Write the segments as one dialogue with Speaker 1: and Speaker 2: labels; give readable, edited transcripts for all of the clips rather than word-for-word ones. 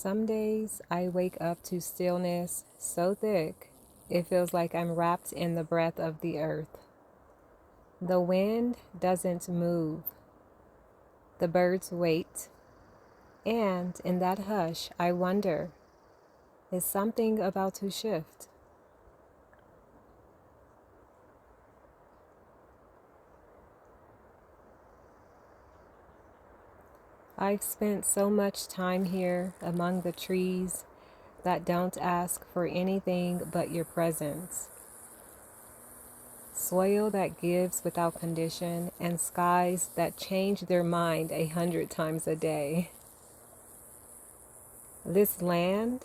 Speaker 1: Some days I wake up to stillness so thick it feels like I'm wrapped in the breath of the earth. The wind doesn't move, the birds wait, and in that hush I wonder, is something about to shift? I've spent so much time here among the trees that don't ask for anything but your presence. Soil that gives without condition, and skies that change their mind 100 times a day. This land,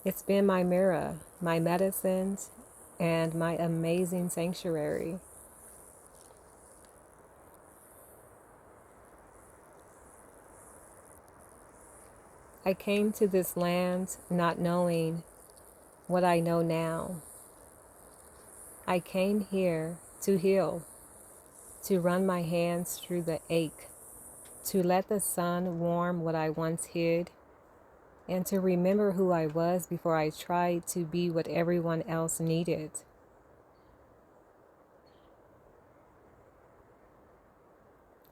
Speaker 1: it's been my mirror, my medicines, and my amazing sanctuary. I came to this land not knowing what I know now. I came here to heal, to run my hands through the ache, to let the sun warm what I once hid, and to remember who I was before I tried to be what everyone else needed.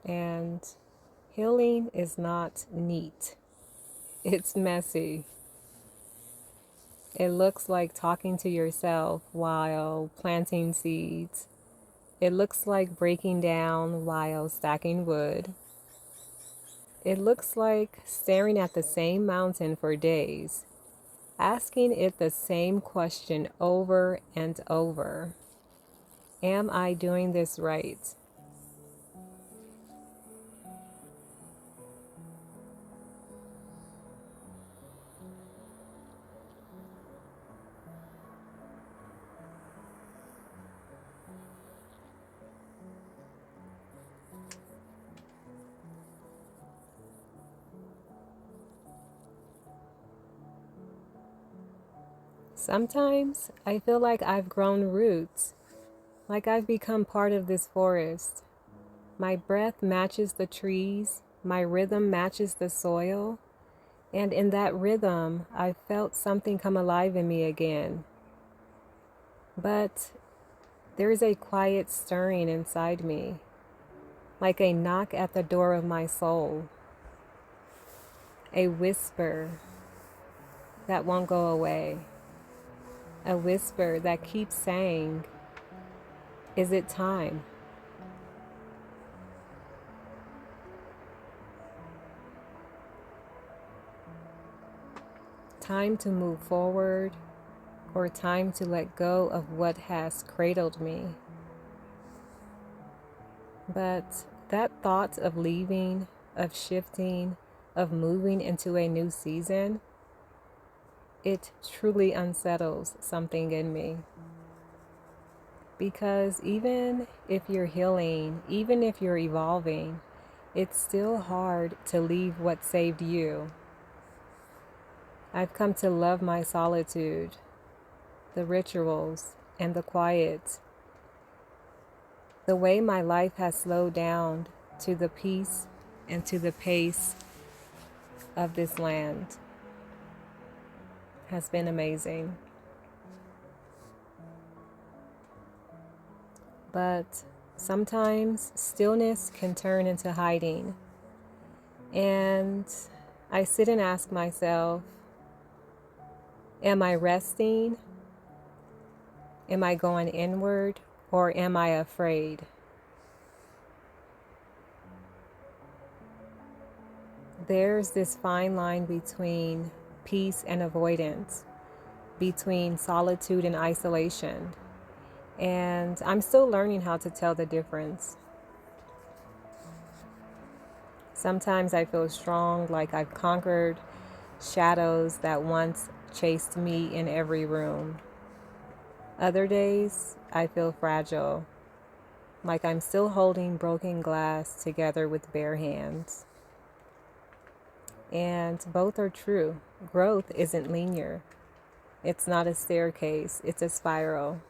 Speaker 1: And healing is not neat. It's messy. It looks like talking to yourself while planting seeds. It looks like breaking down while stacking wood. It looks like staring at the same mountain for days, asking it the same question over and over. Am I doing this right? Sometimes I feel like I've grown roots, like I've become part of this forest. My breath matches the trees, my rhythm matches the soil, and in that rhythm, I felt something come alive in me again. But there is a quiet stirring inside me, like a knock at the door of my soul, a whisper that won't go away, a whisper that keeps saying, "Is it time?" Time to move forward, or time to let go of what has cradled me. But that thought of leaving, of shifting, of moving into a new season, it truly unsettles something in me. Because even if you're healing, even if you're evolving, it's still hard to leave what saved you. I've come to love my solitude, the rituals, and the quiet. The way my life has slowed down to the peace and to the pace of this land has been amazing. But sometimes stillness can turn into hiding. And I sit and ask myself, am I resting? Am I going inward? Or am I afraid? There's this fine line between peace and avoidance, between solitude and isolation. And I'm still learning how to tell the difference. Sometimes I feel strong, like I've conquered shadows that once chased me in every room. Other days, I feel fragile, like I'm still holding broken glass together with bare hands. And both are true. Growth isn't linear. It's not a staircase, it's a spiral.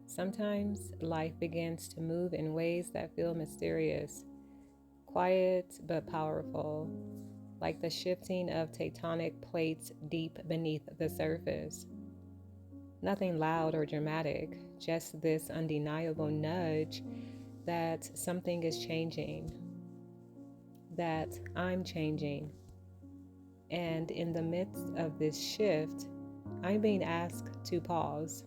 Speaker 1: Sometimes life begins to move in ways that feel mysterious, quiet but powerful, like the shifting of tectonic plates deep beneath the surface. Nothing loud or dramatic, just this undeniable nudge that something is changing, that I'm changing. And in the midst of this shift, I'm being asked to pause.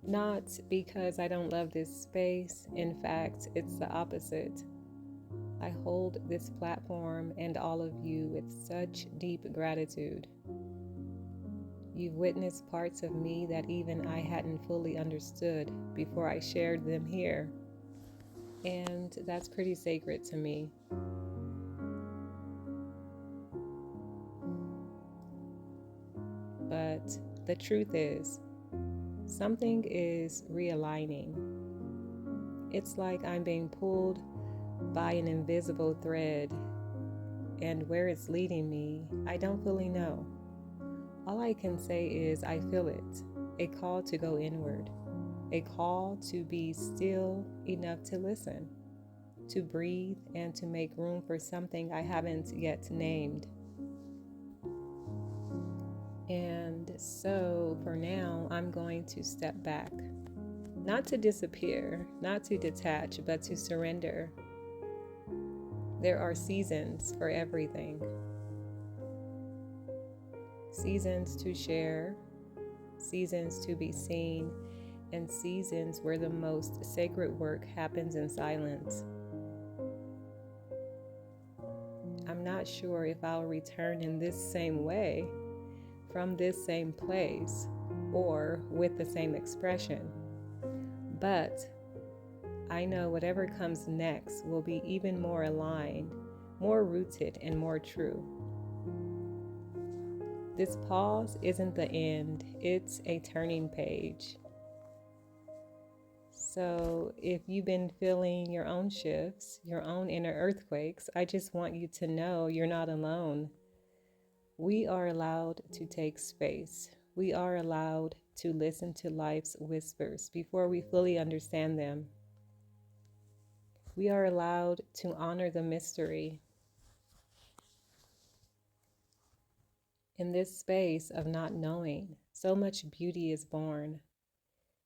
Speaker 1: Not because I don't love this space. In fact, it's the opposite. I hold this platform and all of you with such deep gratitude. You've witnessed parts of me that even I hadn't fully understood before I shared them here. And that's pretty sacred to me. But the truth is, something is realigning. It's like I'm being pulled by an invisible thread, and where it's leading me, I don't fully know. All I can say is I feel it, a call to go inward, a call to be still enough to listen, to breathe, and to make room for something I haven't yet named. And so for now, I'm going to step back, not to disappear, not to detach, but to surrender. There are seasons for everything. Seasons to share, seasons to be seen, and seasons where the most sacred work happens in silence. I'm not sure if I'll return in this same way, from this same place, or with the same expression. But I know whatever comes next will be even more aligned, more rooted, and more true. This pause isn't the end, it's a turning page. So if you've been feeling your own shifts, your own inner earthquakes, I just want you to know you're not alone. We are allowed to take space. We are allowed to listen to life's whispers before we fully understand them. We are allowed to honor the mystery. In this space of not knowing, so much beauty is born.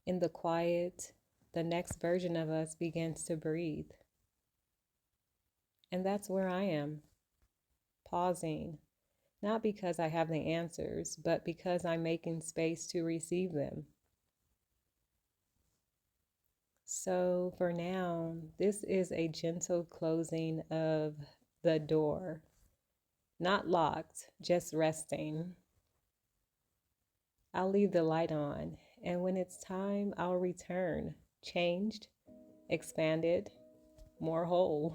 Speaker 1: In the quiet, the next version of us begins to breathe. And that's where I am, pausing. Not because I have the answers, but because I'm making space to receive them. So for now, this is a gentle closing of the door. Not locked, just resting. I'll leave the light on, and when it's time, I'll return, changed, expanded, more whole.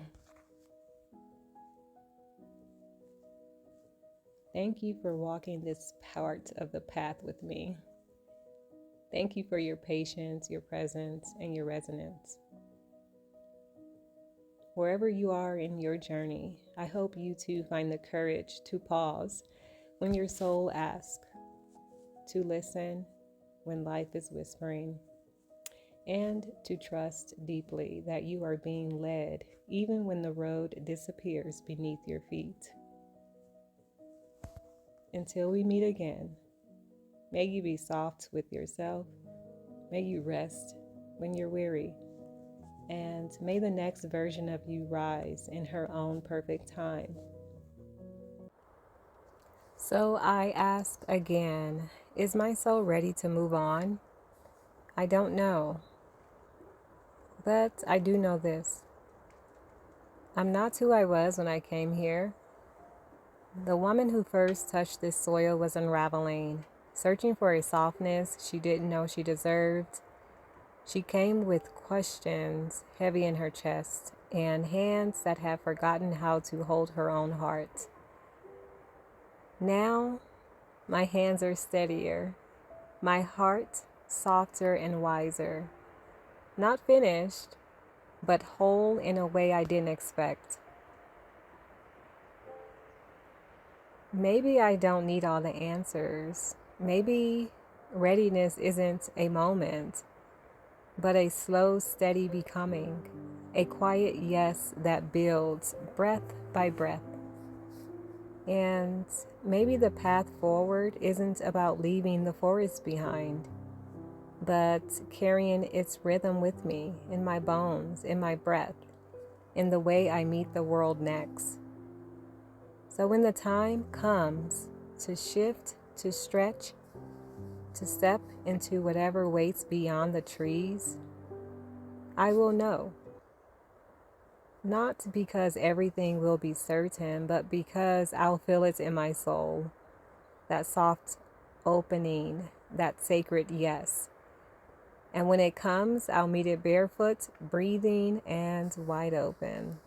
Speaker 1: Thank you for walking this part of the path with me. Thank you for your patience, your presence, and your resonance. Wherever you are in your journey, I hope you too find the courage to pause when your soul asks, to listen when life is whispering, and to trust deeply that you are being led even when the road disappears beneath your feet. Until we meet again, may you be soft with yourself, may you rest when you're weary, and may the next version of you rise in her own perfect time. So I ask again, is my soul ready to move on? I don't know, but I do know this. I'm not who I was when I came here. The woman who first touched this soil was unraveling, searching for a softness she didn't know she deserved. She came with questions heavy in her chest and hands that had forgotten how to hold her own heart. Now, my hands are steadier, my heart softer and wiser. Not finished, but whole in a way I didn't expect. Maybe I don't need all the answers. Maybe readiness isn't a moment, but a slow, steady becoming. A quiet yes that builds breath by breath. And maybe the path forward isn't about leaving the forest behind, but carrying its rhythm with me in my bones, in my breath, in the way I meet the world next. So when the time comes to shift, to stretch, to step into whatever waits beyond the trees, I will know. Not because everything will be certain, but because I'll feel it in my soul. That soft opening, that sacred yes. And when it comes, I'll meet it barefoot, breathing, and wide open.